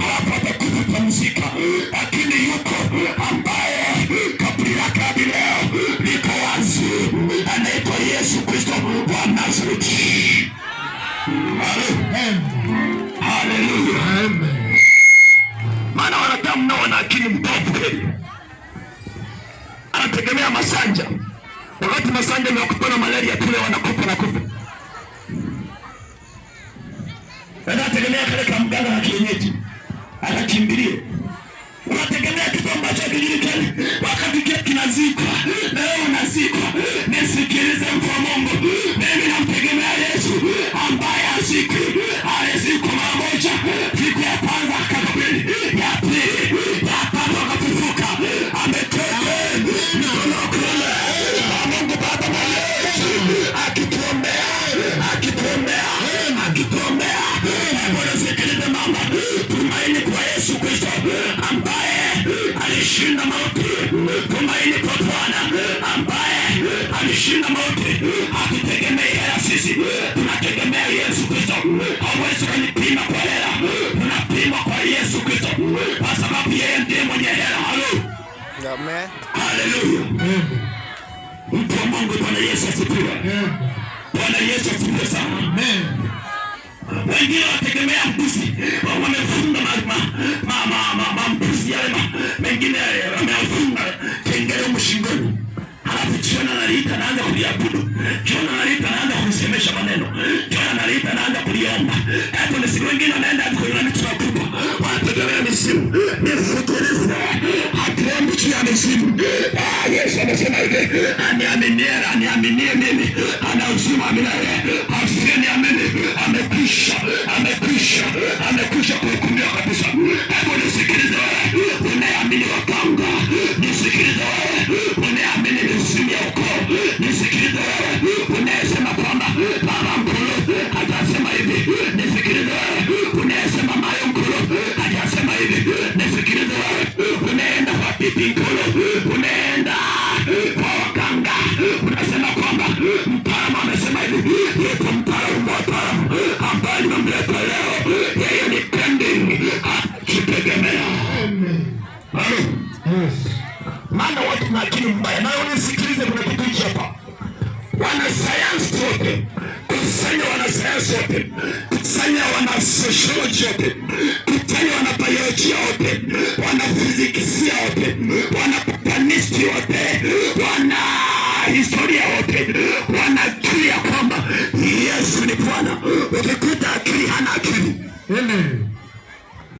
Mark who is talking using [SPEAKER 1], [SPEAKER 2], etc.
[SPEAKER 1] halafu atakupumzika. Lakini yuko ambaye kaburi lake hadi leo liko wazi, anaitwa Yesu Kristo wa Nazareti. Haleluya. Maana wanadamu nao wana akili mbovu kweli. Anategemea masanja. Wakati masanja ni wakupona malaria kule wanakufa na kufa. Anategemea kale kama mganga na kienyeji. Anakimbilia. Unategemea kitu ambacho hakijulikani. Wakati kile kinazikwa, na wewe unazikwa. Nisikilize mtu wa Mungu. Mimi namtegemea Yesu ambaye azikwi. Alizikwa mara moja. Siku ya kwanza akakabili. Ya pili, ya tatu akafufuka. Ametoka mikono kule. Mungu Baba na Yesu akituombea, akituombea, akituombea. Bwana sikilize mama. Tumaini kwa Yesu Kristo ambaye alishinda mauti. Tumaini kwa Bwana ambaye alishinda mauti. Akitegemea hela sisi, tunategemea Yesu Kristo. Hawezi kunipima kwa hela, tunapima kwa Yesu Kristo, kwa sababu yeye ndiye mwenye hela. Amen. Haleluya. Mtu wa Mungu, Bwana Yesu asifiwe. Bwana Yesu asifiwe sana. Amen. Wengine wategemea mbuzi, wamefunga mbuzi yale, mengine wamefunga kengele mshingoni. Halafu jiona analita anaanza kuliabudu. Jiona analita anaanza kusemesha maneno. Jiona analita anaanza kuliomba. Hapo ni siku wengine wanaenda kwa mtu mkubwa. Wanategemea misimu. Nisikilize. Hatuombi juu ya misimu. Yesu anasema hivi, aniaminie mimi ana uzima milele. Asiyeniamini amekwisha kuhukumiwa kabisa. Hapo nisikilize wewe unayeamini wapanga. Nisikilize wewe unayeamini misimu ya ukoo. Nisikilize wewe unayesema kwamba baba mkulu hajasema hivi. Nisikilize wewe unayesema mayo mkulu hajasema hivi. Nisikilize wewe unaenda kwa pipi mkulu, unaenda kwa wakanga, unasema kwamba mtaalamu amesema hivi. Yepo mtaalamu ambaye nimemleta leo, yeye ni pending, akitegemea. Amen.